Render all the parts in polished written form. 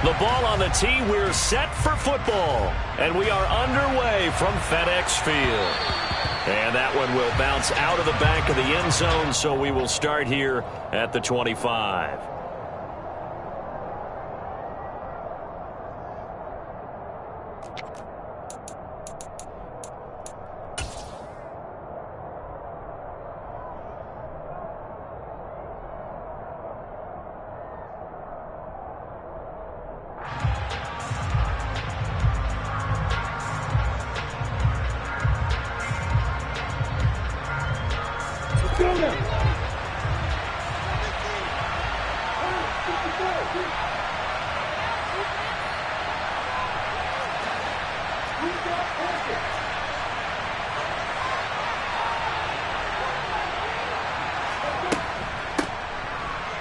The ball on the tee. We're set for football. And we are underway from FedEx Field. And that one will bounce out of the back of the end zone, so we will start here at the 25.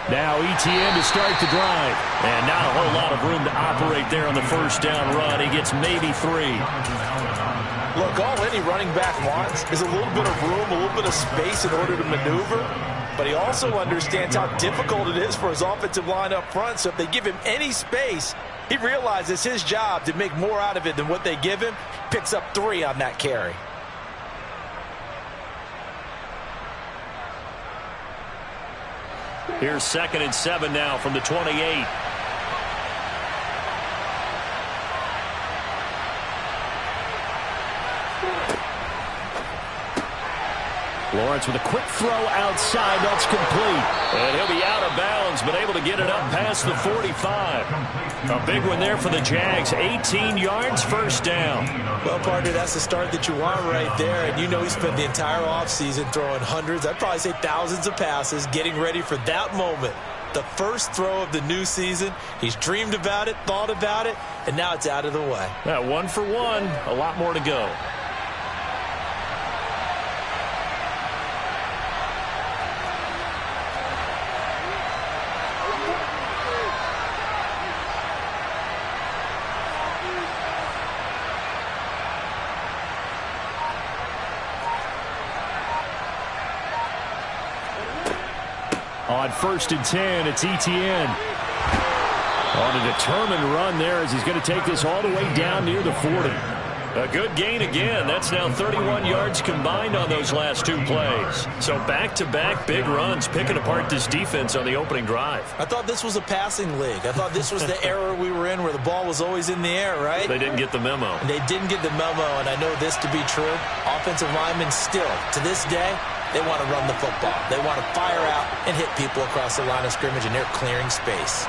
Now ETN to start the drive. And not a whole lot of room to operate there on the first down run. He gets maybe 3. Look, all any running back wants is a little bit of room, a little bit of space in order to maneuver. But he also understands how difficult it is for his offensive line up front. So if they give him any space, he realizes his job to make more out of it than what they give him. Picks up 3 on that carry. Here's 2nd and 7 now from the 28. Lawrence with a quick throw outside. That's complete. And he'll be out of bounds, but able to get it up past the 45. A big one there for the Jags. 18 yards, first down. Well, partner, that's the start that you want right there. And you know he spent the entire offseason throwing hundreds, I'd probably say thousands of passes, getting ready for that moment. The first throw of the new season. He's dreamed about it, thought about it, and now it's out of the way. Yeah, 1 for 1. A lot more to go. On 1st and 10, it's ETN. On a determined run there as he's going to take this all the way down near the 40. A good gain again. That's now 31 yards combined on those last 2 plays. So back-to-back big runs, picking apart this defense on the opening drive. I thought this was a passing league. I thought this was the era we were in where the ball was always in the air, right? They didn't get the memo. And they didn't get the memo, and I know this to be true. Offensive linemen still, to this day, they want to run the football. They want to fire out and hit people across the line of scrimmage, and they're clearing space.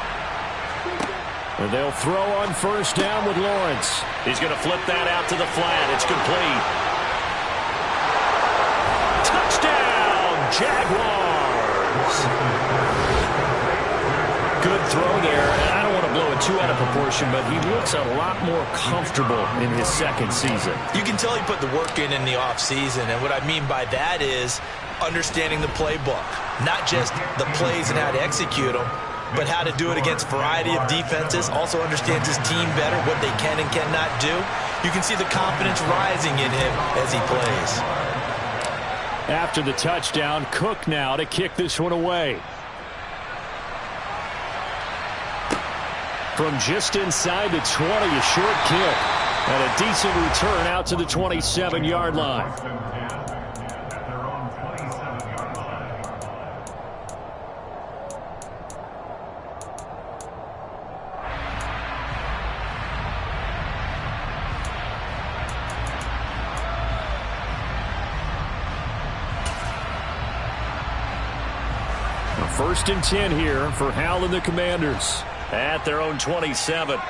And they'll throw on 1st down with Lawrence. He's going to flip that out to the flat. It's complete. Touchdown, Jaguars. Good throw there. And I don't want to blow it too out of proportion, but he looks a lot more comfortable in his 2nd season. You can tell he put the work in the offseason, and what I mean by that is understanding the playbook. Not just the plays and how to execute them, but how to do it against a variety of defenses. Also understands his team better, what they can and cannot do. You can see the confidence rising in him as he plays. After the touchdown, Cook now to kick this one away. From just inside the 20, a short kick. And a decent return out to the 27-yard line. First and 10 here for Hal and the Commanders at their own 27.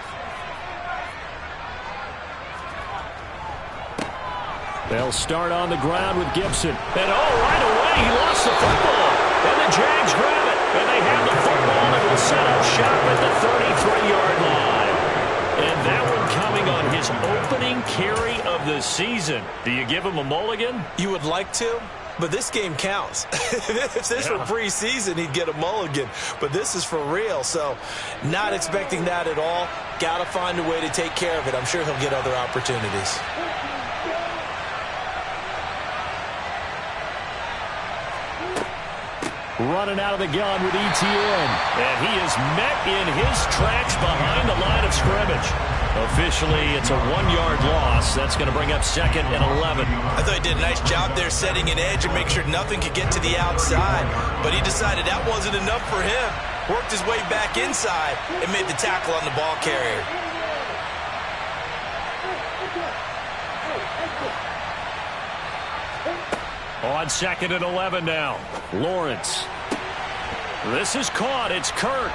They'll start on the ground with Gibson. And right away he lost the football. And the Jags grab it. And they have the football and will set up shop at the 33-yard line. And that one coming on his opening carry of the season. Do you give him a mulligan? You would like to? But this game counts. If this were preseason, he'd get a mulligan. But this is for real, so not expecting that at all. Got to find a way to take care of it. I'm sure he'll get other opportunities. running out of the gun with ETN. And he is met in his tracks behind the line of scrimmage. Officially, it's a 1-yard loss. That's going to bring up 2nd and 11. I thought he did a nice job there setting an edge and make sure nothing could get to the outside. But he decided that wasn't enough for him. Worked his way back inside and made the tackle on the ball carrier. On 2nd and 11 now. Lawrence. This is caught. It's Kirk.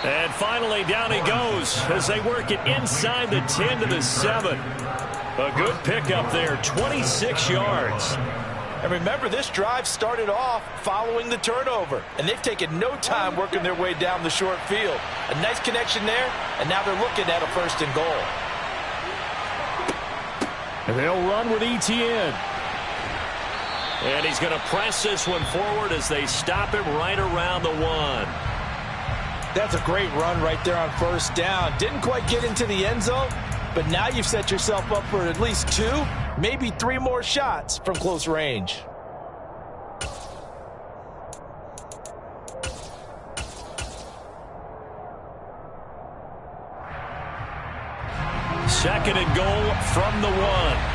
And finally down he goes as they work it inside the 10 to the 7. A good pickup there, 26 yards. And remember, this drive started off following the turnover. And they've taken no time working their way down the short field. A nice connection there, and now they're looking at a 1st and goal. And they'll run with ETN. And he's going to press this one forward as they stop him right around the 1. That's a great run right there on 1st down. Didn't quite get into the end zone, but now you've set yourself up for at least 2, maybe 3 more shots from close range. Second and goal from the 1.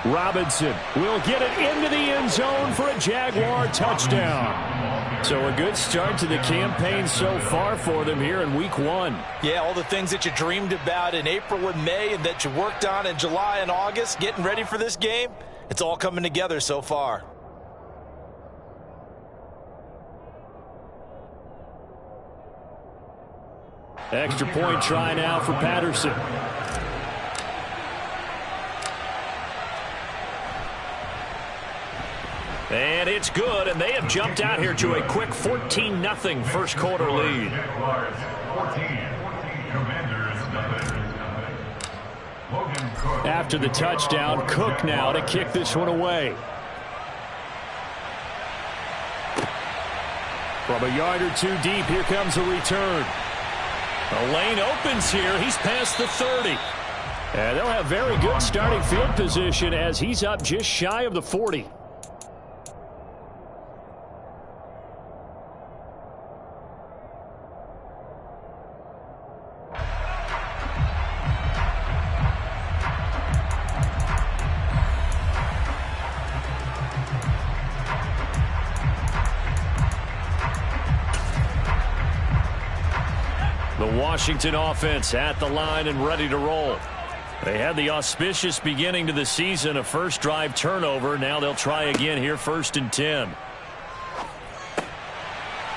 Robinson will get it into the end zone for a Jaguar touchdown. So a good start to the campaign so far for them here in week 1. Yeah, all the things that you dreamed about in April and May and that you worked on in July and August, getting ready for this game, it's all coming together so far. Extra point try now for Patterson. And it's good, and they have jumped out here to a quick 14-0 first quarter lead. After the touchdown, Cook now to kick this one away. From a yard or 2 deep, here comes a return. The lane opens here. He's past the 30. And they'll have very good starting field position as he's up just shy of the 40. Washington offense at the line and ready to roll. They had the auspicious beginning to the season, a first drive turnover. Now they'll try again here, 1st and 10.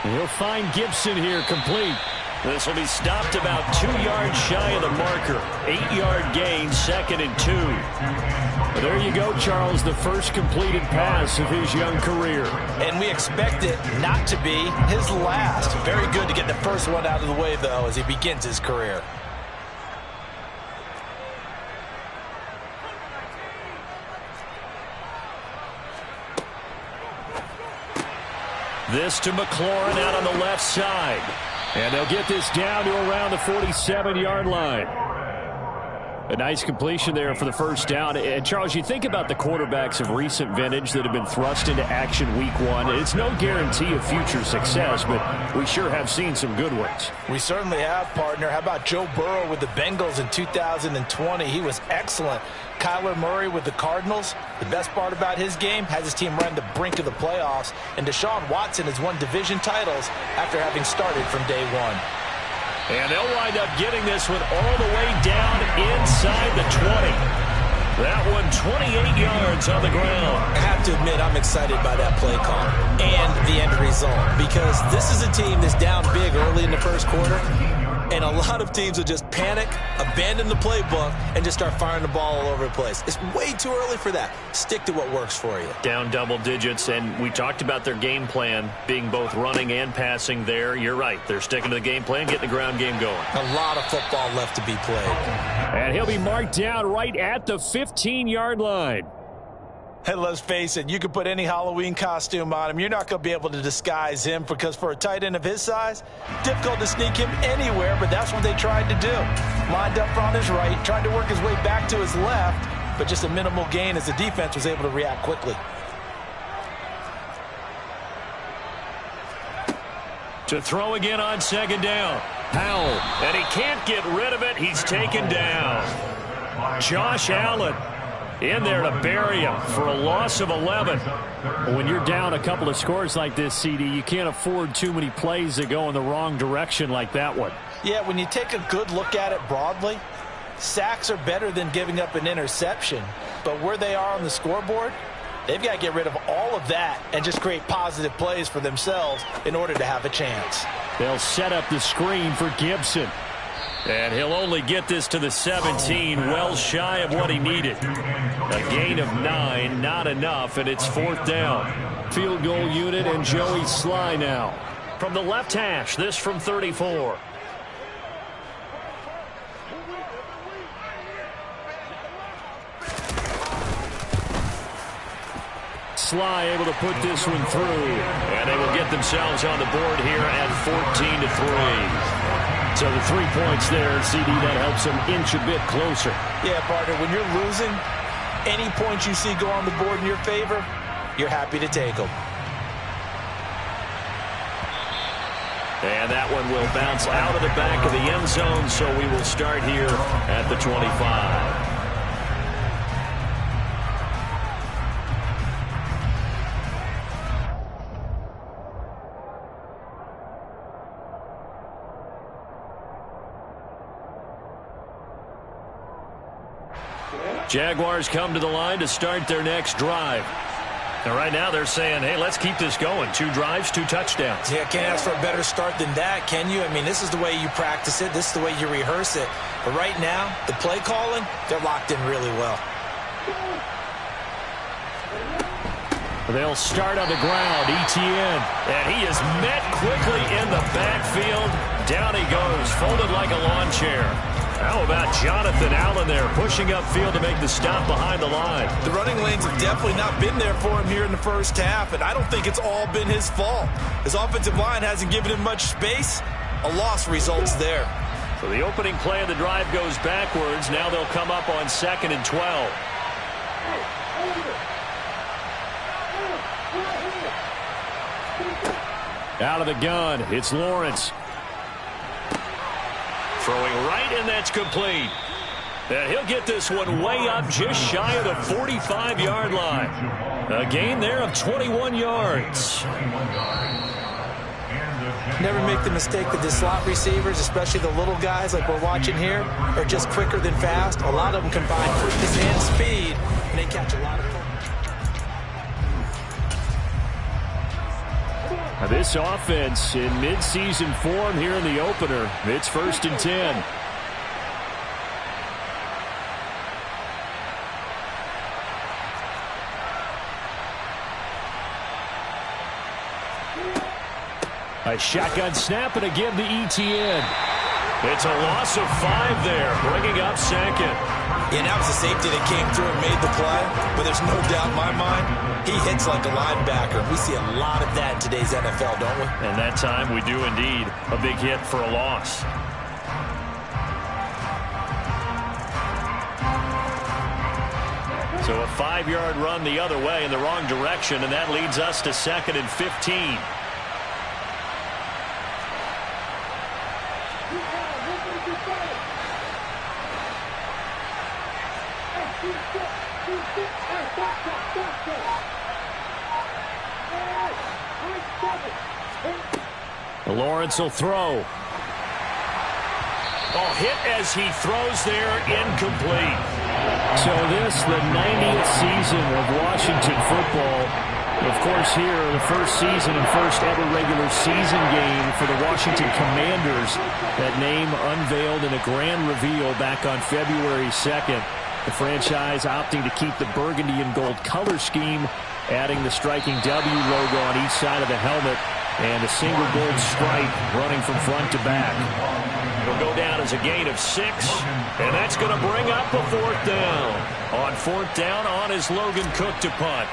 He'll find Gibson here, complete. This will be stopped about 2 yards shy of the marker. 8-yard gain, 2nd and 2. Well, there you go, Charles, the first completed pass of his young career. And we expect it not to be his last. Very good to get the first one out of the way, though, as he begins his career. This to McLaurin out on the left side. And they'll get this down to around the 47-yard line. A nice completion there for the first down. And, Charles, you think about the quarterbacks of recent vintage that have been thrust into action week 1. It's no guarantee of future success, but we sure have seen some good ones. We certainly have, partner. How about Joe Burrow with the Bengals in 2020? He was excellent. Kyler Murray with the Cardinals. The best part about his game has his team run the brink of the playoffs. And Deshaun Watson has won division titles after having started from day 1. And they'll wind up getting this one all the way down inside the 20. That one 28 yards on the ground. I have to admit, I'm excited by that play call and the end result, because this is a team that's down big early in the first quarter, and a lot of teams will just panic, abandon the playbook, and just start firing the ball all over the place. It's way too early for that. Stick to what works for you. Down double digits, and we talked about their game plan being both running and passing there. You're right. They're sticking to the game plan, getting the ground game going. A lot of football left to be played. And he'll be marked down right at the 15-yard line. And let's face it, you could put any Halloween costume on him. You're not going to be able to disguise him because for a tight end of his size, difficult to sneak him anywhere, but that's what they tried to do. Lined up on his right, tried to work his way back to his left, but just a minimal gain as the defense was able to react quickly. To throw again on second down. Powell, and he can't get rid of it. He's taken down. Josh Allen in there to bury him for a loss of 11. When you're down a couple of scores like this, CD, you can't afford too many plays that go in the wrong direction like that one. Yeah, when you take a good look at it broadly, sacks are better than giving up an interception. But where they are on the scoreboard, they've got to get rid of all of that and just create positive plays for themselves in order to have a chance. They'll set up the screen for Gibson. And he'll only get this to the 17, well shy of what he needed. A gain of 9, not enough, and it's fourth down. Field goal unit and Joey Sly now. From the left hash, this from 34. Sly able to put this one through, and they will get themselves on the board here at 14-3. So the 3 points there, CD, that helps them inch a bit closer. Yeah, partner, when you're losing, any points you see go on the board in your favor, you're happy to take them. And that one will bounce out of the back of the end zone, so we will start here at the 25. Jaguars come to the line to start their next drive. And right now they're saying, hey, let's keep this going. 2 drives, 2 touchdowns. Yeah, can't ask for a better start than that, can you? I mean, this is the way you practice it. This is the way you rehearse it. But right now, the play calling, they're locked in really well. They'll start on the ground. Etienne. And he is met quickly in the backfield. Down he goes, folded like a lawn chair. How about Jonathan Allen there, pushing upfield to make the stop behind the line? The running lanes have definitely not been there for him here in the first half, and I don't think it's all been his fault. His offensive line hasn't given him much space. A loss results there. So the opening play of the drive goes backwards. Now they'll come up on 2nd and 12. Out of the gun, it's Lawrence. Throwing right, and that's complete. And he'll get this one way up just shy of the 45-yard line. A gain there of 21 yards. Never make the mistake that the slot receivers, especially the little guys like we're watching here, are just quicker than fast. A lot of them combine quickness and speed, and they catch a lot of football. This offense in midseason form here in the opener. It's 1st and 10. A shotgun snap and again to Etienne. It's a loss of 5 there, bringing up 2nd. Yeah, that was a safety that came through and made the play, but there's no doubt in my mind, he hits like a linebacker. We see a lot of that in today's NFL, don't we? And that time we do indeed. A big hit for a loss. So a 5-yard run the other way in the wrong direction, and that leads us to 2nd and 15. Lawrence will throw. Oh, hit as he throws there, incomplete. So this, the 90th season of Washington football. Of course, here, the first season and first ever regular season game for the Washington Commanders. That name unveiled in a grand reveal back on February 2nd. The franchise opting to keep the burgundy and gold color scheme, adding the striking W logo on each side of the helmet. And a single gold stripe running from front to back. It'll go down as a gain of 6. And that's going to bring up a 4th down. On 4th down, on is Logan Cook to punt.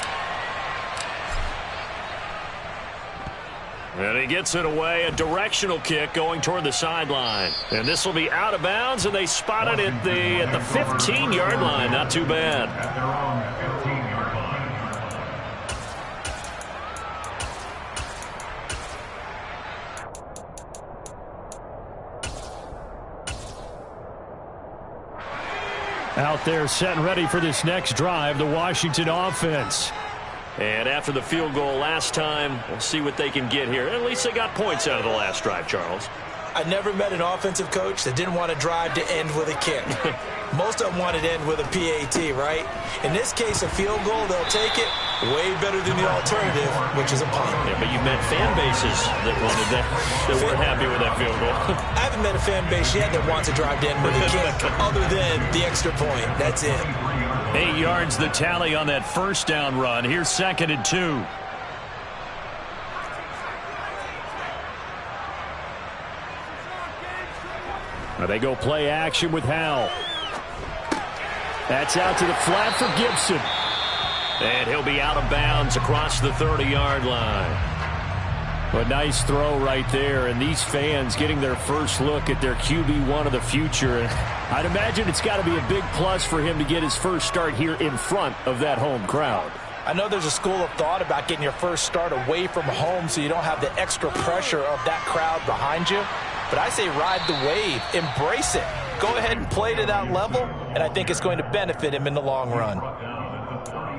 And he gets it away, a directional kick going toward the sideline. And this will be out of bounds, and they spot it at the 15-yard line. Not too bad. Out there set and ready for this next drive, the Washington offense. And after the field goal last time, we'll see what they can get here. At least they got points out of the last drive, Charles. I never met an offensive coach that didn't want to drive to end with a kick. Most of them wanted to end with a PAT, right? In this case, a field goal, they'll take it. Way better than the alternative, which is a punt. Yeah, but you've met fan bases that wanted that weren't happy with that field goal. I haven't met a fan base yet that wants to drive to end with a kick other than the extra point. That's it. 8 yards the tally on that first down run. Here's 2nd and 2. Now they go play action with Howell. That's out to the flat for Gibson. And he'll be out of bounds across the 30-yard line. A nice throw right there, and these fans getting their first look at their QB1 of the future. And I'd imagine it's got to be a big plus for him to get his first start here in front of that home crowd. I know there's a school of thought about getting your first start away from home so you don't have the extra pressure of that crowd behind you. But I say ride the wave, embrace it. Go ahead and play to that level, and I think it's going to benefit him in the long run.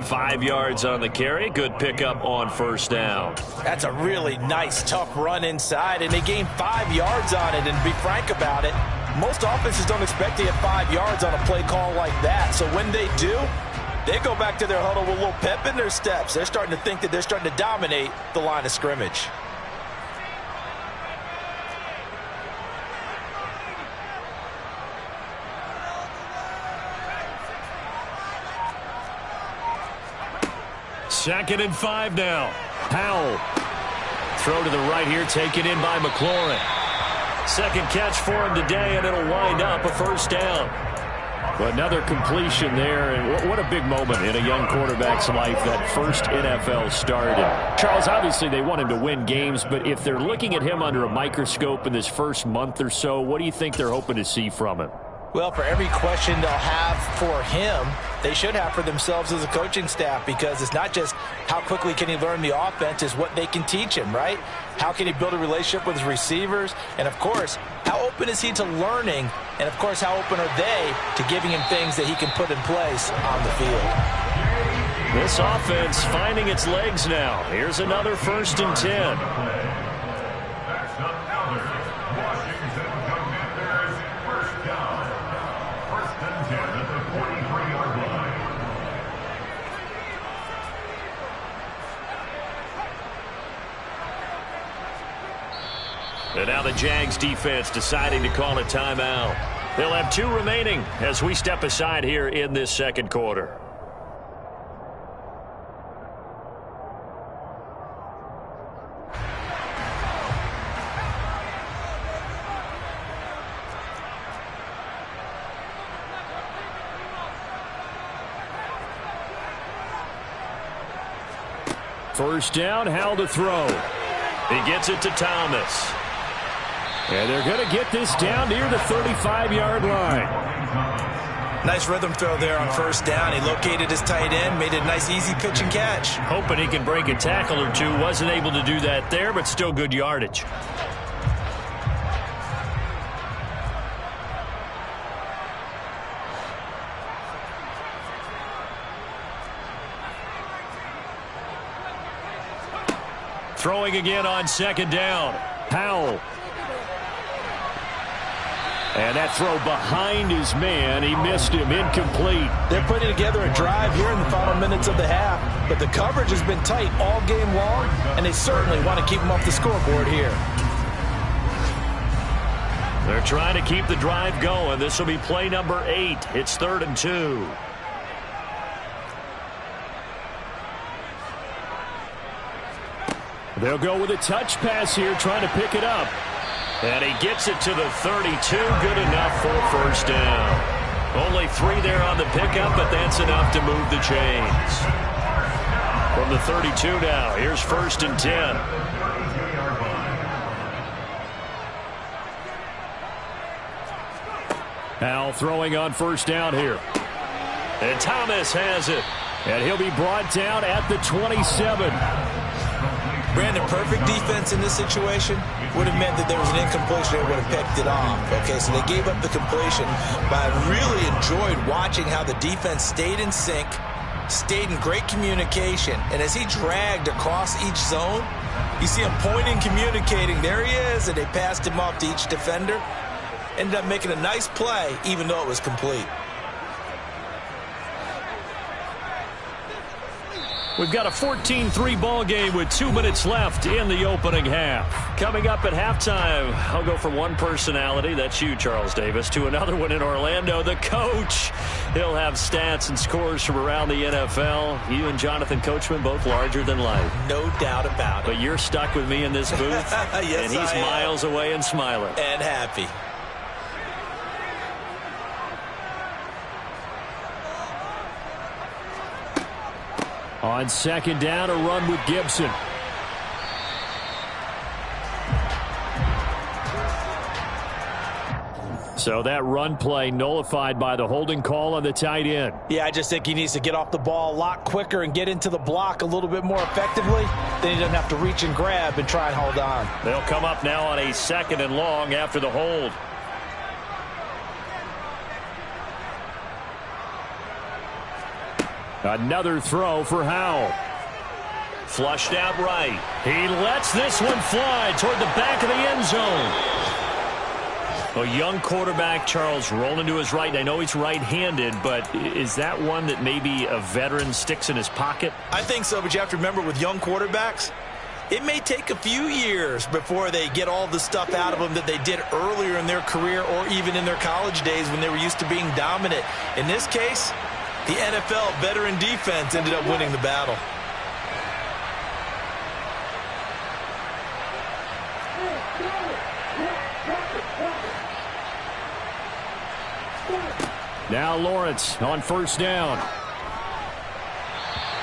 5 yards on the carry. Good pickup on first down. That's a really nice, tough run inside, and they gained 5 yards on it. And to be frank about it, most offenses don't expect to get 5 yards on a play call like that. So when they do, they go back to their huddle with a little pep in their steps. They're starting to think that they're starting to dominate the line of scrimmage. Second and 5 now. Howell. Throw to the right here, taken in by McLaurin. Second catch for him today, and it'll wind up a first down. Another completion there, and what a big moment in a young quarterback's life, that first NFL start. And Charles, obviously they want him to win games, but if they're looking at him under a microscope in this first month or so, what do you think they're hoping to see from him? Well, for every question they'll have for him, they should have for themselves as a coaching staff, because it's not just how quickly can he learn the offense, it's what they can teach him, right? How can he build a relationship with his receivers? And, of course, how open is he to learning? And, of course, how open are they to giving him things that he can put in place on the field? This offense finding its legs now. Here's another 1st and 10. And now the Jags defense deciding to call a timeout. They'll have 2 remaining as we step aside here in this second quarter. First down, Howell to throw. He gets it to Thomas. And they're going to get this down near the 35-yard line. Nice rhythm throw there on first down. He located his tight end, made it a nice easy pitch and catch. Hoping he can break a tackle or two. Wasn't able to do that there, but still good yardage. Throwing again on second down. Howell. And that throw behind his man. He missed him. Incomplete. They're putting together a drive here in the final minutes of the half, but the coverage has been tight all game long, and they certainly want to keep them off the scoreboard here. They're trying to keep the drive going. This will be play number 8. It's 3rd and 2. They'll go with a touch pass here, trying to pick it up. And he gets it to the 32. Good enough for a first down. Only 3 there on the pickup, but that's enough to move the chains. From the 32 now, here's 1st and 10. Now throwing on 1st down here. And Thomas has it. And he'll be brought down at the 27. Brandon, perfect defense in this situation would have meant that there was an incompletion. They would have picked it off. Okay, so they gave up the completion. But I really enjoyed watching how the defense stayed in sync, stayed in great communication. And as he dragged across each zone, you see him pointing, communicating. There he is, and they passed him off to each defender. Ended up making a nice play, even though it was complete. We've got a 14-3 ball game with 2 minutes left in the opening half. Coming up at halftime, I'll go from one personality, that's you, Charles Davis, to another one in Orlando, the coach. He'll have stats and scores from around the NFL. You and Jonathan Coachman, both larger than life. No doubt about it. But you're stuck with me in this booth, yes, and he's miles away and smiling. And happy. On 2nd down, a run with Gibson. So that run play nullified by the holding call on the tight end. Yeah, I just think he needs to get off the ball a lot quicker and get into the block a little bit more effectively. Then he doesn't have to reach and grab and try and hold on. They'll come up now on a 2nd and long after the hold. Another throw for Howell. Flushed out right. He lets this one fly toward the back of the end zone. A young quarterback, Charles, rolling to his right. I know he's right-handed, but is that one that maybe a veteran sticks in his pocket? I think so, but you have to remember with young quarterbacks, it may take a few years before they get all the stuff out of them that they did earlier in their career or even in their college days when they were used to being dominant. In this case, the NFL veteran defense ended up winning the battle. Now Lawrence on 1st down.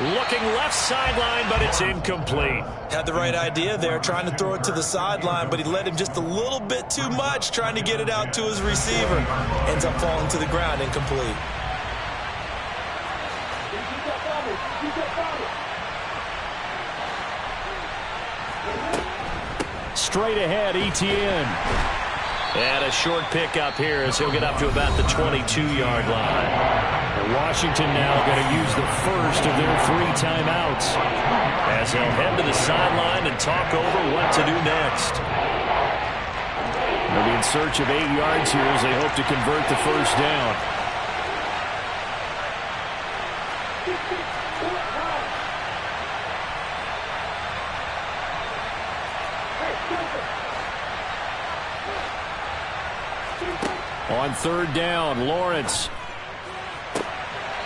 Looking left sideline, but it's incomplete. Had the right idea there, trying to throw it to the sideline, but he led him just a little bit too much, trying to get it out to his receiver. Ends up falling to the ground, incomplete. Straight ahead, Etienne. And a short pickup here as he'll get up to about the 22-yard line. And Washington now going to use the first of their 3 timeouts as they'll head to the sideline and talk over what to do next. They'll be in search of 8 yards here as they hope to convert the first down. On 3rd down, Lawrence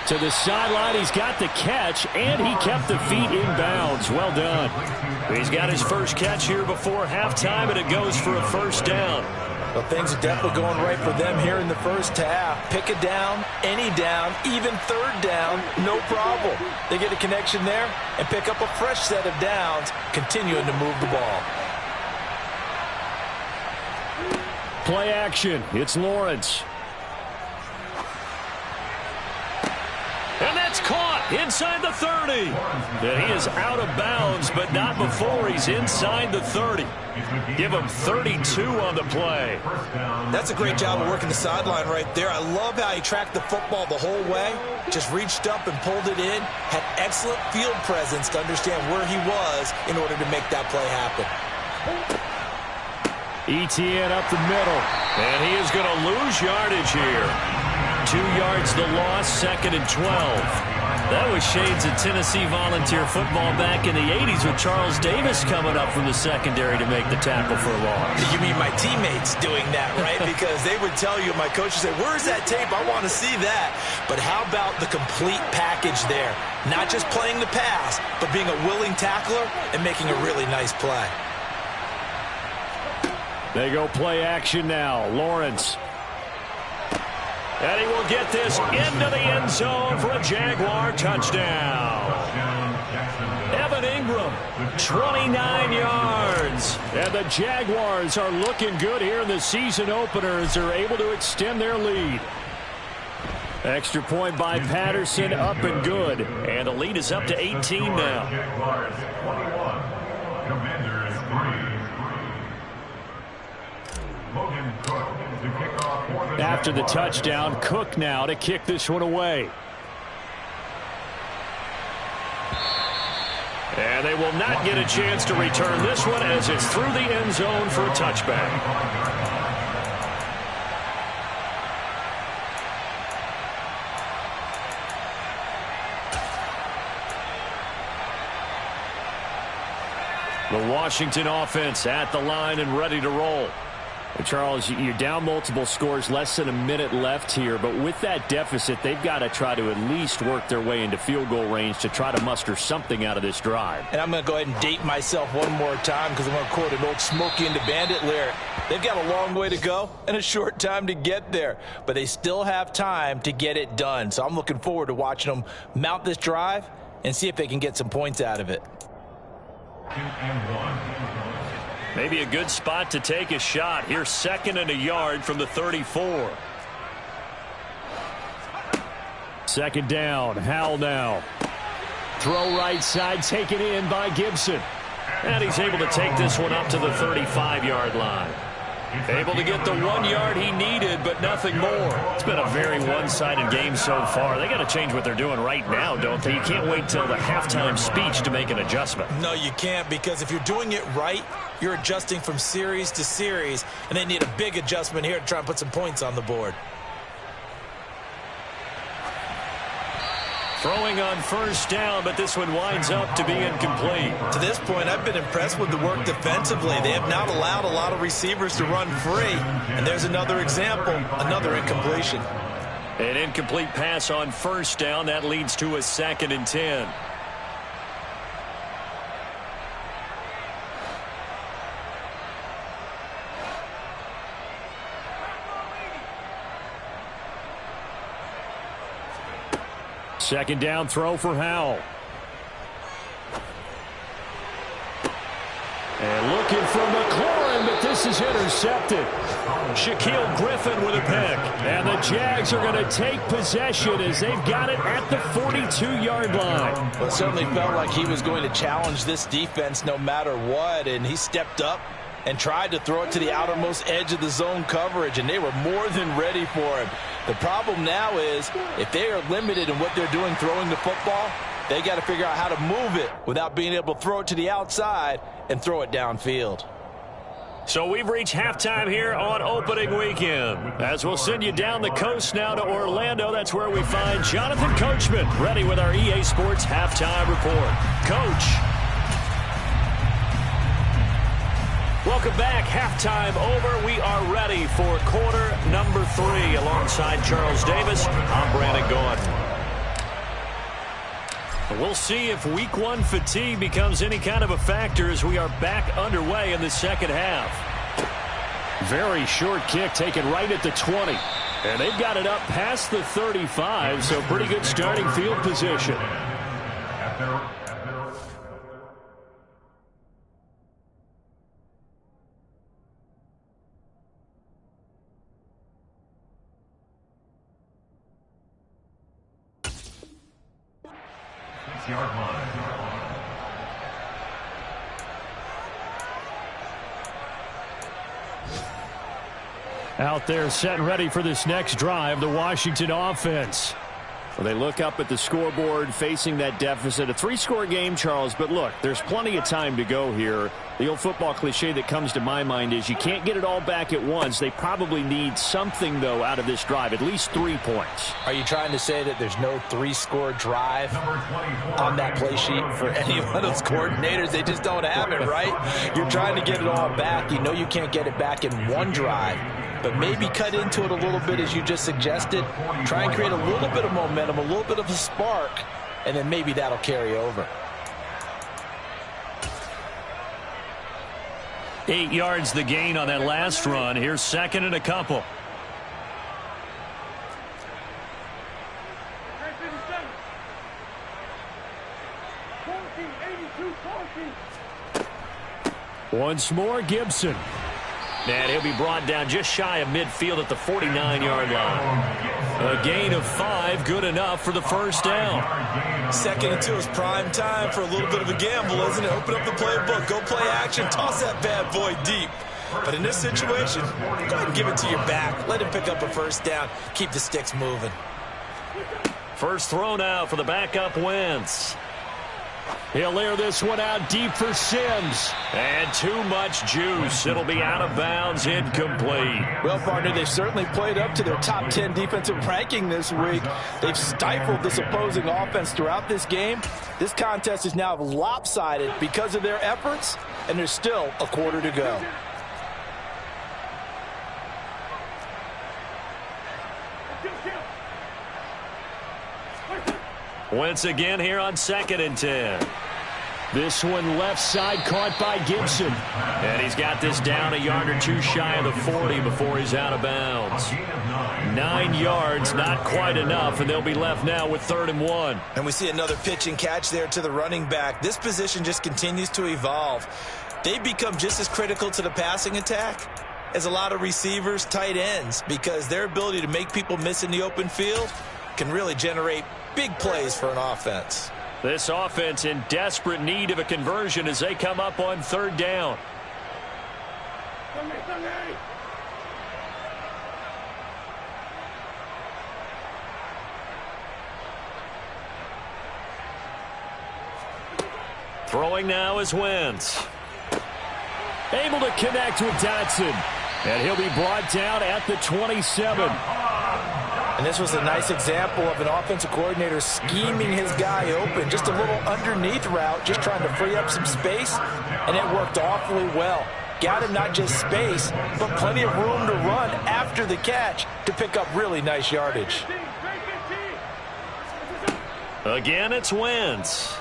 to the sideline. He's got the catch, and he kept the feet in bounds. Well done. He's got his first catch here before halftime, and it goes for a first down. Well, things are definitely going right for them here in the first half. Pick a down, any down, even 3rd down, no problem. They get a connection there and pick up a fresh set of downs, continuing to move the ball. Play action. It's Lawrence. And that's caught inside the 30. And he is out of bounds, but not before he's inside the 30. Give him 32 on the play. That's a great job of working the sideline right there. I love how he tracked the football the whole way. Just reached up and pulled it in. Had excellent field presence to understand where he was in order to make that play happen. Etienne up the middle, and he is going to lose yardage here. 2 yards the loss, 2nd and 12. That was shades of Tennessee volunteer football back in the 80s with Charles Davis coming up from the secondary to make the tackle for a loss. You mean my teammates doing that, right? Because they would tell you, my coach would say, where's that tape? I want to see that. But how about the complete package there? Not just playing the pass, but being a willing tackler and making a really nice play. They go play action now. Lawrence. And he will get this into the end zone for a Jaguar touchdown. Evan Ingram, 29 yards. And the Jaguars are looking good here in the season opener as they're able to extend their lead. Extra point by Patterson, up and good. And the lead is up to 18 now. Jaguars 21, Commanders 3. Logan Cook to kick off for the After the touchdown, Cook now to kick this one away. And they will not get a chance to return this one as it's through the end zone for a touchback. The Washington offense at the line and ready to roll. Charles, you're down multiple scores, less than a minute left here, but with that deficit, they've got to try to at least work their way into field goal range to try to muster something out of this drive. And I'm going to go ahead and date myself one more time because I'm going to quote an old Smokey and the Bandit lyric. They've got a long way to go and a short time to get there, but they still have time to get it done. So I'm looking forward to watching them mount this drive and see if they can get some points out of it. Maybe a good spot to take a shot. Here's 2nd and a yard from the 34. Second down. Howell now. Throw right side, taken in by Gibson. And he's able to take this one up to the 35-yard line. Able to get the 1 yard he needed, but nothing more. It's been a very one-sided game so far. They got to change what they're doing right now, don't they? You can't wait till the halftime speech to make an adjustment. No, you can't, because if you're doing it right, you're adjusting from series to series, and they need a big adjustment here to try and put some points on the board. Throwing on first down, but this one winds up to be incomplete. To this point, I've been impressed with the work defensively. They have not allowed a lot of receivers to run free. And there's another example, another incompletion. An incomplete pass on first down. That leads to a 2nd and 10. Second down throw for Howell. And looking for McLaurin, but this is intercepted. Shaquille Griffin with a pick. And the Jags are going to take possession as they've got it at the 42-yard line. Well, it certainly felt like he was going to challenge this defense no matter what, and he stepped up and tried to throw it to the outermost edge of the zone coverage, and they were more than ready for him. The problem now is if they are limited in what they're doing throwing the football, they got to figure out how to move it without being able to throw it to the outside and throw it downfield. So we've reached halftime here on opening weekend. As we'll send you down the coast now to Orlando, that's where we find Jonathan Coachman ready with our EA Sports halftime report. Coach. Welcome back. Halftime over. We are ready for quarter number 3. Alongside Charles Davis, I'm Brandon Gordon. We'll see if week 1 fatigue becomes any kind of a factor as we are back underway in the second half. Very short kick taken right at the 20. And they've got it up past the 35, so pretty good starting field position. Yard line. Out there set and ready for this next drive, the Washington offense. Well, they look up at the scoreboard facing that deficit. A 3-score game, Charles, but look, there's plenty of time to go here. The old football cliche that comes to my mind is you can't get it all back at once. They probably need something, though, out of this drive, at least 3 points. Are you trying to say that there's no 3-score drive on that play sheet for any one of those coordinators? They just don't have it, right? You're trying to get it all back. You know you can't get it back in one drive. But maybe cut into it a little bit as you just suggested. Try and create a little bit of momentum, a little bit of a spark, and then maybe that'll carry over. 8 yards the gain on that last run. Here's second and a couple. Once more, Gibson. And he'll be brought down just shy of midfield at the 49-yard line. A gain of 5, good enough for the first down. 2nd and 2 is prime time for a little bit of a gamble, isn't it? Open up the playbook, go play action, toss that bad boy deep. But in this situation, go ahead and give it to your back. Let him pick up a first down. Keep the sticks moving. First throw now for the backup Wentz. He'll air this one out deep for Sims. And too much juice. It'll be out of bounds, incomplete. Well, partner, they've certainly played up to their top 10 defensive ranking this week. They've stifled this opposing offense throughout this game. This contest is now lopsided because of their efforts, and there's still a quarter to go. Once again here on 2nd and 10. This one left side caught by Gibson. And he's got this down a yard or two shy of the 40 before he's out of bounds. 9 yards, not quite enough, and they'll be left now with 3rd and 1. And we see another pitch and catch there to the running back. This position just continues to evolve. They become just as critical to the passing attack as a lot of receivers, tight ends, because their ability to make people miss in the open field can really generate big plays for an offense. This offense in desperate need of a conversion as they come up on 3rd down. Throwing now is Wentz. Able to connect with Dotson. And he'll be brought down at the 27. And this was a nice example of an offensive coordinator scheming his guy open. Just a little underneath route, just trying to free up some space, and it worked awfully well. Got him not just space, but plenty of room to run after the catch to pick up really nice yardage. Again, it's Wentz.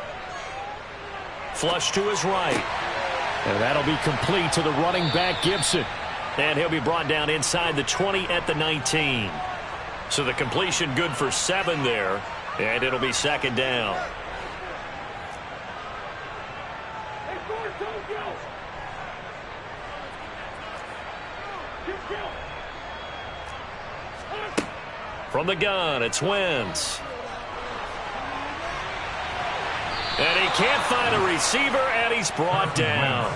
Flush to his right. And that'll be complete to the running back, Gibson. And he'll be brought down inside the 20 at the 19. So the completion good for 7 there, and it'll be 2nd down. From the gun, it's Wentz. And he can't find a receiver, and he's brought down.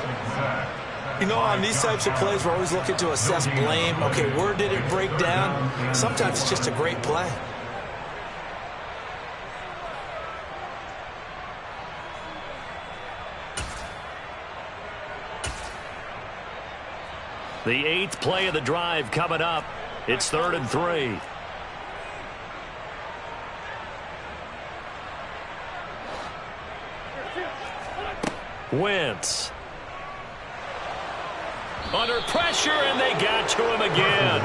You know, on these types of plays, we're always looking to assess blame. Okay, where did it break down? Sometimes it's just a great play. The 8th play of the drive coming up. It's 3rd and 3. Wentz. Under pressure, and they got to him again.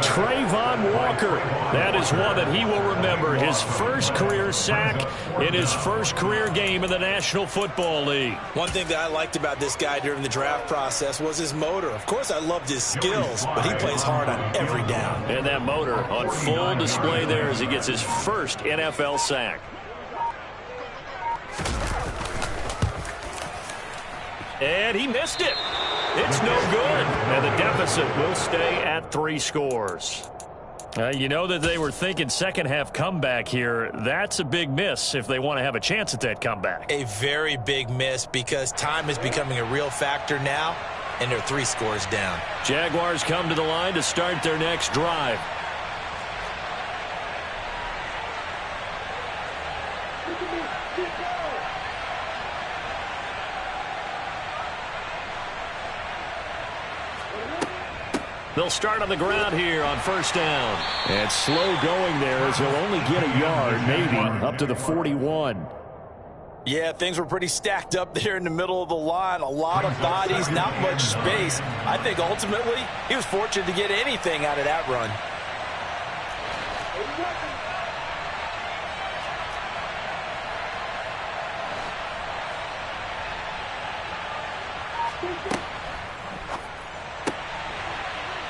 Trayvon Walker. That is one that he will remember. His first career sack in his first career game in the National Football League. One thing that I liked about this guy during the draft process was his motor. Of course, I loved his skills, but he plays hard on every down. And that motor on full display there as he gets his first NFL sack. And he missed it. It's no good. And the deficit will stay at 3 scores. You know that they were thinking second half comeback here. That's a big miss if they want to have a chance at that comeback. A very big miss because time is becoming a real factor now, and they're 3 scores down. Jaguars come to the line to start their next drive. They'll start on the ground here on first down. And slow going there as he'll only get a yard, maybe, up to the 41. Yeah, things were pretty stacked up there in the middle of the line. A lot of bodies, not much space. I think ultimately he was fortunate to get anything out of that run.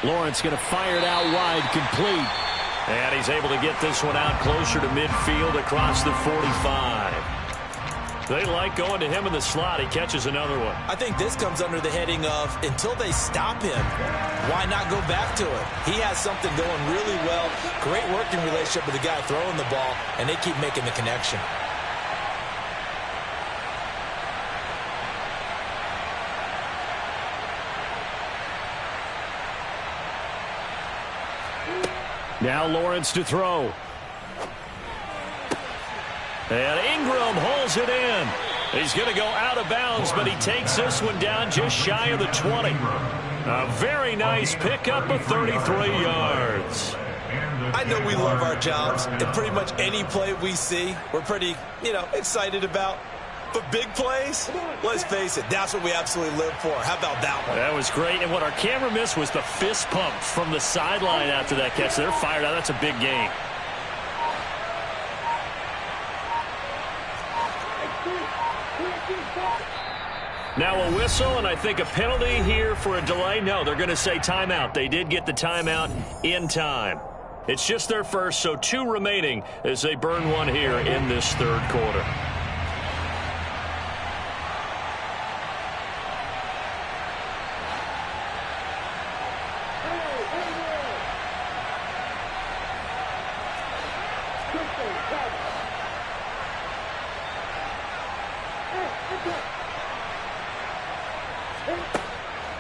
Lawrence going to fire it out wide, complete. And he's able to get this one out closer to midfield across the 45. They like going to him in the slot. He catches another one. I think this comes under the heading of until they stop him, why not go back to it? He has something going really well. Great working relationship with the guy throwing the ball, and they keep making the connection. Now Lawrence to throw. And Ingram holds it in. He's going to go out of bounds, but he takes this one down just shy of the 20. A very nice pickup of 33 yards. I know we love our jobs, and pretty much any play we see, we're pretty, excited about. But big plays, let's face it, that's what we absolutely live for. How about that one? That was great. And what our camera missed was the fist pump from the sideline after that catch. They're fired out. That's a big game. Now a whistle, and I think a penalty here for a delay. No, they're going to say timeout. They did get the timeout in time. It's just their first, so 2 remaining as they burn one here in this third quarter.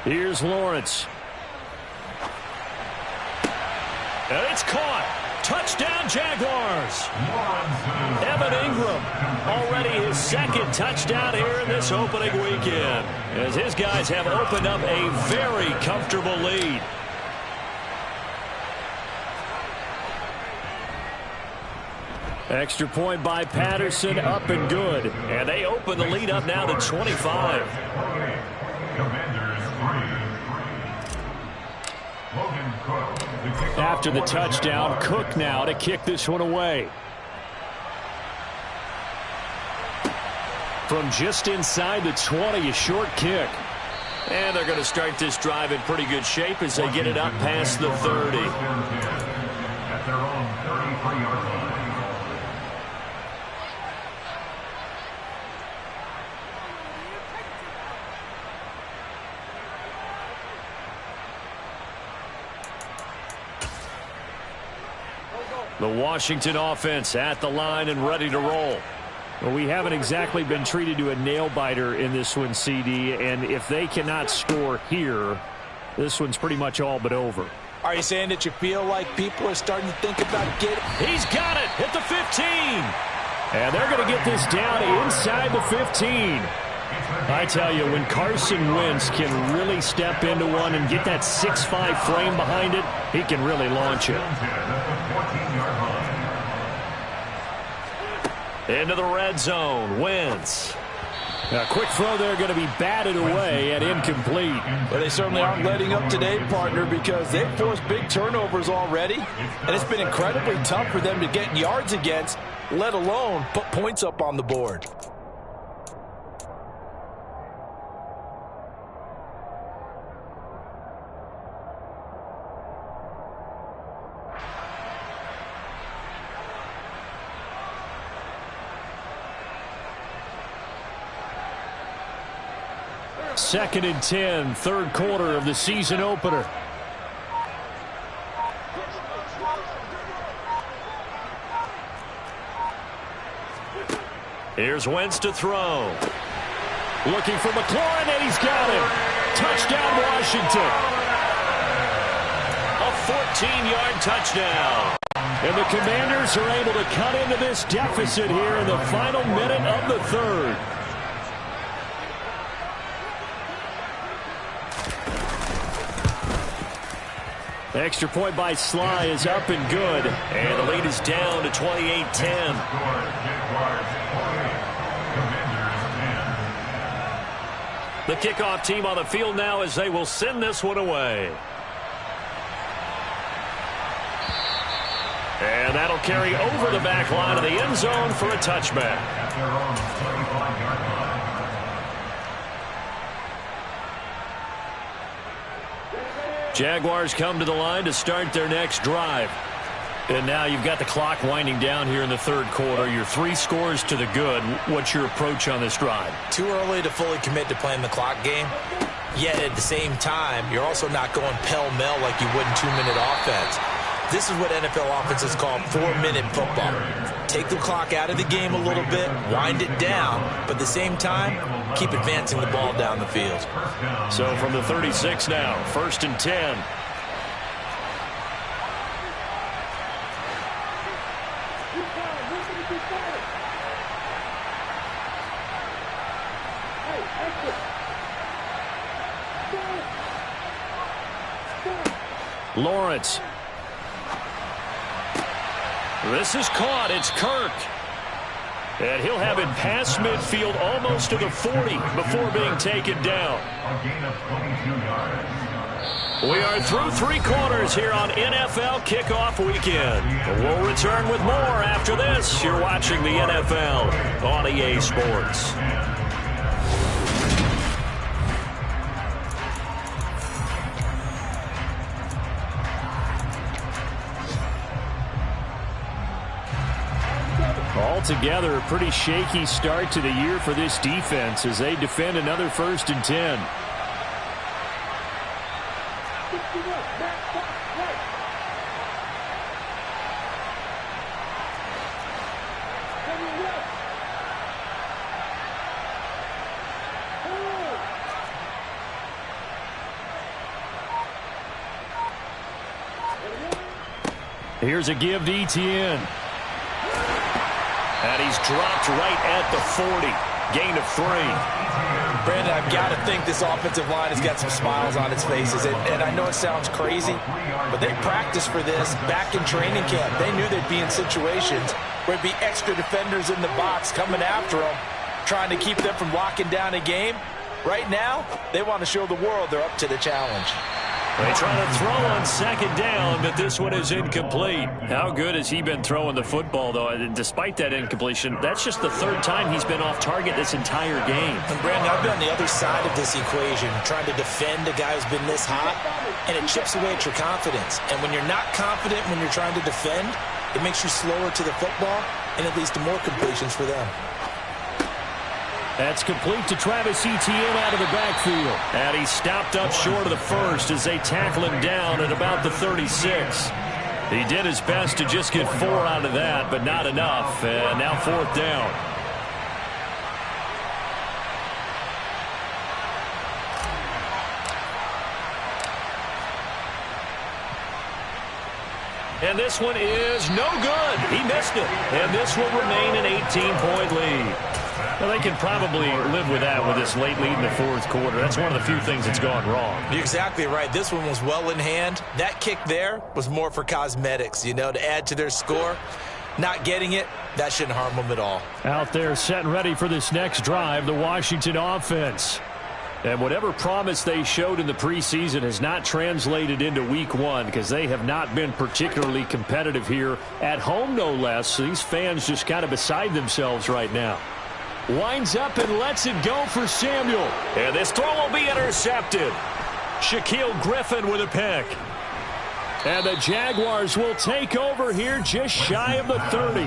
Here's Lawrence. And it's caught. Touchdown, Jaguars. Evan Ingram, already his second touchdown here in this opening weekend, as his guys have opened up a very comfortable lead. Extra point by Patterson, up and good. And they open the lead up now to 25. After the touchdown, Cook now to kick this one away. From just inside the 20, a short kick. And they're going to start this drive in pretty good shape as they get it up past the 30. At their own 33-yard line. The Washington offense at the line and ready to roll. Well, we haven't exactly been treated to a nail-biter in this one, CD, and if they cannot score here, this one's pretty much all but over. Are you saying that you feel like people are starting to think about getting... He's got it at the 15. And they're going to get this down inside the 15. I tell you, when Carson Wentz can really step into one and get that 6'5" frame behind it, he can really launch it. Into the red zone, Wentz. A quick throw there going to be batted away and incomplete. Well, they certainly aren't letting up today, partner, because they've forced big turnovers already, and it's been incredibly tough for them to get yards against, let alone put points up on the board. Second and 10, third quarter of the season opener. Here's Wentz to throw. Looking for McLaurin, and he's got him. Touchdown, Washington. A 14-yard touchdown. And the Commanders are able to cut into this deficit here in the final minute of the third. The extra point by Sly is up and good. And the lead is down to 28-10. The kickoff team on the field now as they will send this one away. And that'll carry over the back line of the end zone for a touchback. Jaguars come to the line to start their next drive. And now you've got the clock winding down here in the third quarter. You're 3 scores to the good. What's your approach on this drive? Too early to fully commit to playing the clock game. Yet at the same time, you're also not going pell-mell like you would in 2-minute offense. This is what NFL offenses call 4-minute football. Take the clock out of the game a little bit, wind it down, but at the same time, keep advancing the ball down the field. So from the 36 now, 1st and 10. Lawrence. This is caught. It's Kirk. And he'll have it past midfield almost to the 40 before being taken down. We are through 3 quarters here on NFL Kickoff Weekend. We'll return with more after this. You're watching the NFL on EA Sports. Altogether, a pretty shaky start to the year for this defense as they defend another 1st and 10. Here's a give to Etienne. And he's dropped right at the 40. Gain of 3. Brandon, I've got to think this offensive line has got some smiles on its faces. And I know it sounds crazy, but they practiced for this back in training camp. They knew they'd be in situations where there'd be extra defenders in the box coming after them, trying to keep them from locking down a game. Right now, they want to show the world they're up to the challenge. They try to throw on 2nd down, but this one is incomplete. How good has he been throwing the football, though? Despite that incompletion, that's just the 3rd time he's been off target this entire game. And Brandon, I've been on the other side of this equation, trying to defend a guy who's been this hot, and it chips away at your confidence. And when you're not confident when you're trying to defend, it makes you slower to the football, and it leads to more completions for them. That's complete to Travis Etienne out of the backfield. And he stopped up short of the 1st as they tackle him down at about the 36. He did his best to just get 4 out of that, but not enough. And now 4th down. And this one is no good. He missed it. And this will remain an 18-point lead. Well, they can probably live with that with this late lead in the 4th quarter. That's one of the few things that's gone wrong. You're exactly right. This one was well in hand. That kick there was more for cosmetics, you know, to add to their score. Not getting it, that shouldn't harm them at all. Out there set and ready for this next drive, the Washington offense. And whatever promise they showed in the preseason has not translated into week 1 because they have not been particularly competitive here at home, no less. So these fans just kind of beside themselves right now. Winds up and lets it go for Samuel. And this throw will be intercepted. Shaquille Griffin with a pick. And the Jaguars will take over here just shy of the 30.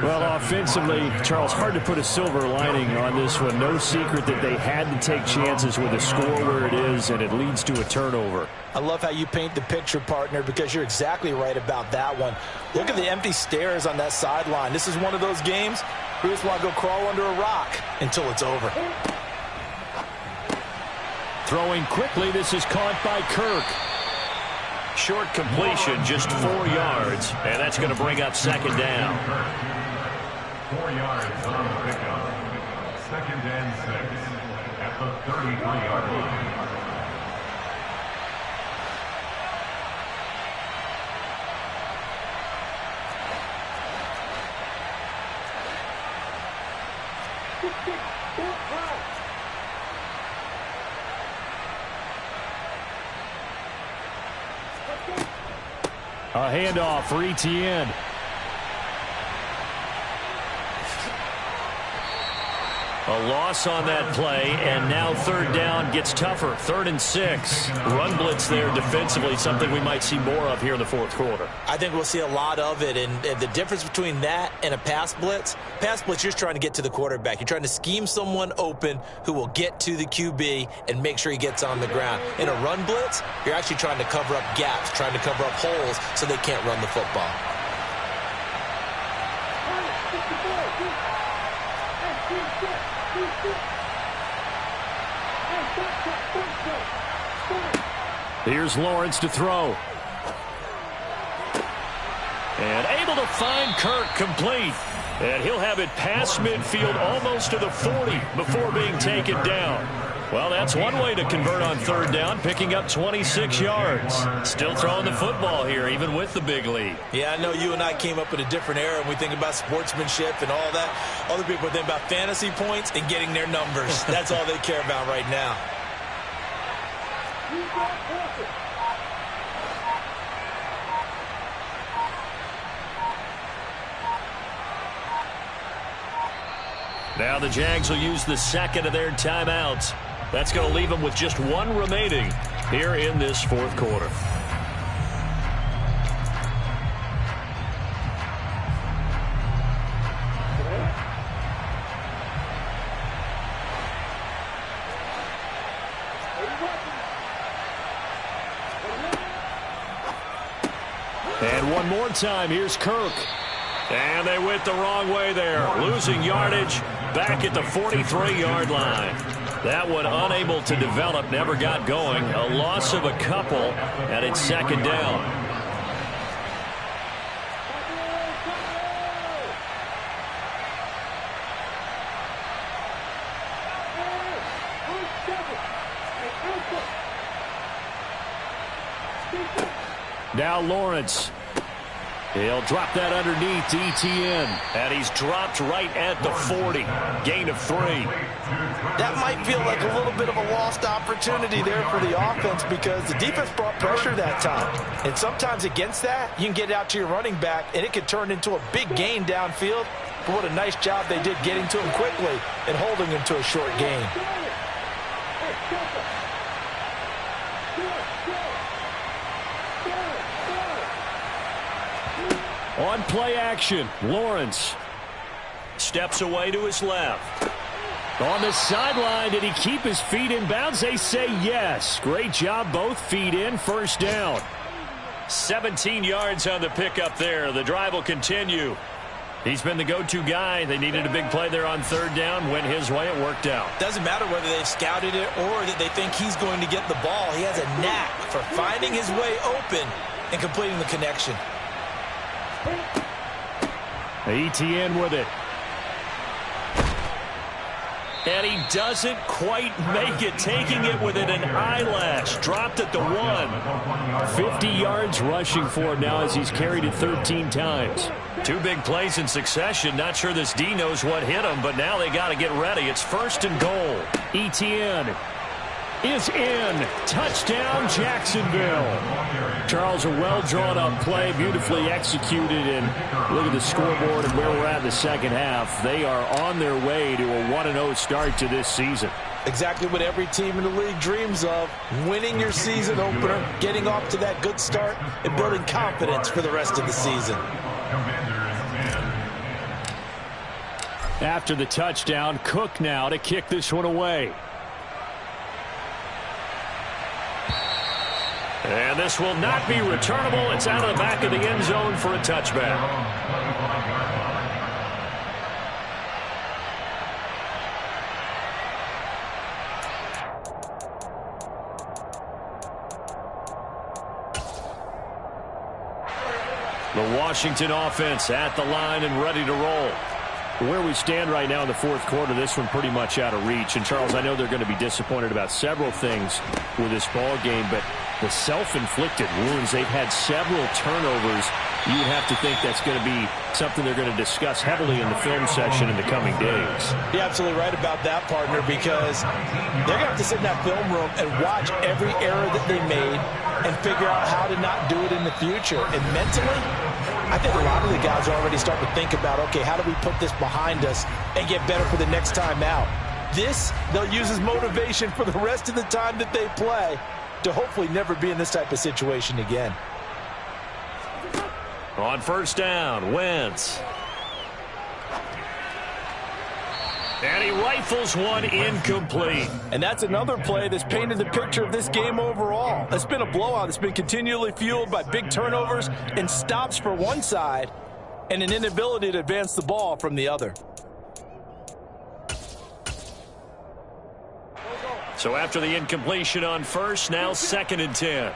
Well, offensively, Charles, hard to put a silver lining on this one. No secret that they had to take chances with a score where it is, and it leads to a turnover. I love how you paint the picture, partner, because you're exactly right about that one. Look at the empty stairs on that sideline. This is one of those games where you just want to go crawl under a rock until it's over. Throwing quickly, this is caught by Kirk. Short completion, just 4 yards, and that's going to bring up second down. 4 yards on the pickup. 2nd and 6 at the 33-yard line. A handoff for Etienne. A loss on that play, and now 3rd down gets tougher. 3rd and 6. Run blitz there defensively, something we might see more of here in the 4th quarter. I think we'll see a lot of it, and the difference between that and a pass blitz, you're just trying to get to the quarterback. You're trying to scheme someone open who will get to the QB and make sure he gets on the ground. In a run blitz, you're actually trying to cover up gaps, trying to cover up holes so they can't run the football. Here's Lawrence to throw. And able to find Kirk complete. And he'll have it past midfield almost to the 40 before being taken down. Well, that's one way to convert on 3rd down, picking up 26 yards. Still throwing the football here, even with the big lead. Yeah, I know you and I came up in a different era, and we think about sportsmanship and all that. Other people think about fantasy points and getting their numbers. That's all they care about right now. Now the Jags will use the 2nd of their timeouts. That's going to leave them with just 1 remaining here in this 4th quarter. And one more time, here's Kirk. And they went the wrong way there, losing yardage back at the 43-yard line. That one unable to develop, never got going. A loss of a couple, and it's 2nd down. Now Lawrence. He'll drop that underneath to Etienne. And he's dropped right at the 40. Gain of 3. That might feel like a little bit of a lost opportunity there for the offense because the defense brought pressure that time. And sometimes against that, you can get it out to your running back, and it could turn into a big gain downfield. But what a nice job they did getting to him quickly and holding him to a short gain. On play action, Lawrence steps away to his left. On the sideline, did he keep his feet in bounds? They say yes. Great job, both feet in, 1st down. 17 yards on the pickup there. The drive will continue. He's been the go-to guy. They needed a big play there on 3rd down. Went his way, it worked out. Doesn't matter whether they've scouted it or that they think he's going to get the ball. He has a knack for finding his way open and completing the connection. Etienne with it. And he doesn't quite make it, taking it within an eyelash. Dropped at the 1. 50 yards rushing for him now as he's carried it 13 times. 2 big plays in succession. Not sure this D knows what hit him, but now they got to get ready. It's 1st and goal. Etienne is in. Touchdown, Jacksonville. Charles, a well-drawn-up play, beautifully executed, and look at the scoreboard and where we're at in the 2nd half. They are on their way to a 1-0 start to this season. Exactly what every team in the league dreams of, winning your season opener, getting off to that good start, and building confidence for the rest of the season. After the touchdown, Cook now to kick this one away. And this will not be returnable. It's out of the back of the end zone for a touchback. The Washington offense at the line and ready to roll. Where we stand right now in the fourth quarter, this one pretty much out of reach. And, Charles, I know they're going to be disappointed about several things with this ball game, but the self-inflicted wounds, they've had several turnovers. You would have to think that's going to be something they're going to discuss heavily in the film section in the coming days. You're absolutely right about that, partner, because they're going to have to sit in that film room and watch every error that they made and figure out how to not do it in the future. And mentally, I think a lot of the guys are already starting to think about, okay, how do we put this behind us and get better for the next time out? This, they'll use as motivation for the rest of the time that they play to hopefully never be in this type of situation again. On first down, Wentz. And he rifles one incomplete. And that's another play that's painted the picture of this game overall. It's been a blowout. It's been continually fueled by big turnovers and stops for one side and an inability to advance the ball from the other. So after the incompletion on first, now 2nd and 10.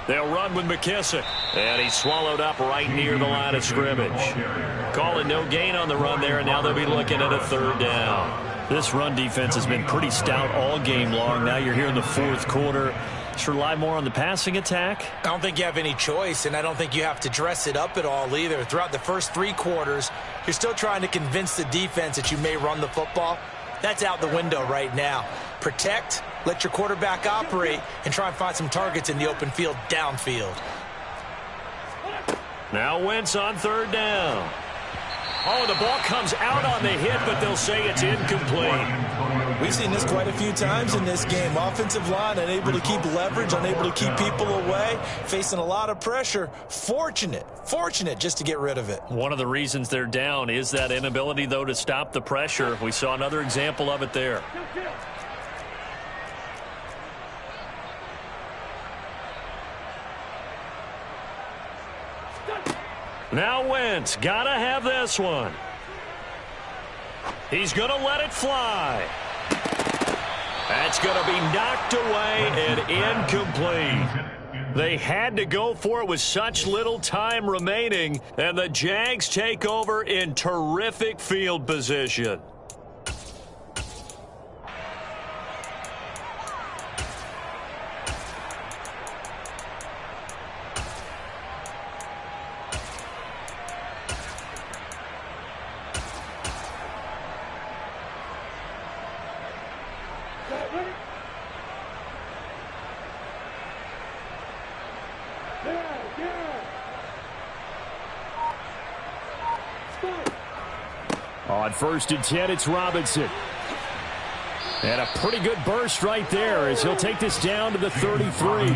They'll run with McKissick. And he's swallowed up right near the line of scrimmage. Calling no gain on the run there, and now they'll be looking at a 3rd down. This run defense has been pretty stout all game long. Now you're here in the fourth quarter. Should rely more on the passing attack? I don't think you have any choice, and I don't think you have to dress it up at all either. Throughout the first 3 quarters, you're still trying to convince the defense that you may run the football. That's out the window right now. Protect, let your quarterback operate, and try and find some targets in the open field downfield. Now Wentz on 3rd down. Oh, the ball comes out on the hit, but they'll say it's incomplete. We've seen this quite a few times in this game. Offensive line unable to keep leverage, unable to keep people away, facing a lot of pressure. Fortunate just to get rid of it. One of the reasons they're down is that inability, though, to stop the pressure. We saw another example of it there. Now Wentz, gotta have this one. He's gonna let it fly. That's gonna be knocked away and incomplete. They had to go for it with such little time remaining, and the Jags take over in terrific field position. On 1st and 10, it's Robinson. And a pretty good burst right there as he'll take this down to the 33.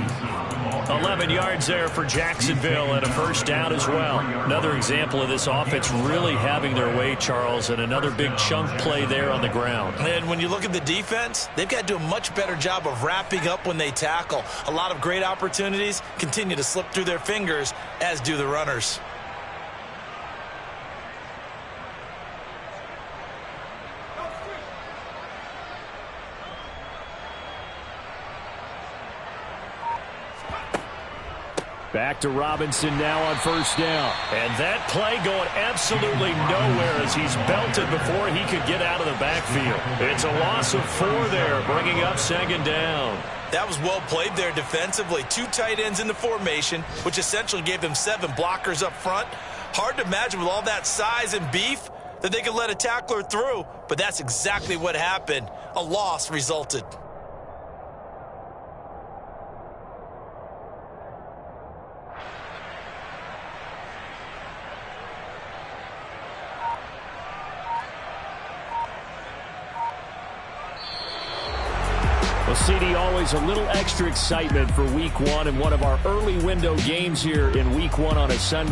11 yards there for Jacksonville and a 1st down as well. Another example of this offense really having their way, Charles, and another big chunk play there on the ground. And when you look at the defense, they've got to do a much better job of wrapping up when they tackle. A lot of great opportunities continue to slip through their fingers, as do the runners. Back to Robinson now on 1st down. And that play going absolutely nowhere as he's belted before he could get out of the backfield. It's a loss of 4 there, bringing up 2nd down. That was well played there defensively. 2 tight ends in the formation, which essentially gave them 7 blockers up front. Hard to imagine with all that size and beef that they could let a tackler through, but that's exactly what happened. A loss resulted. Well, CD, always a little extra excitement for Week 1 and one of our early window games here in Week 1 on a Sunday.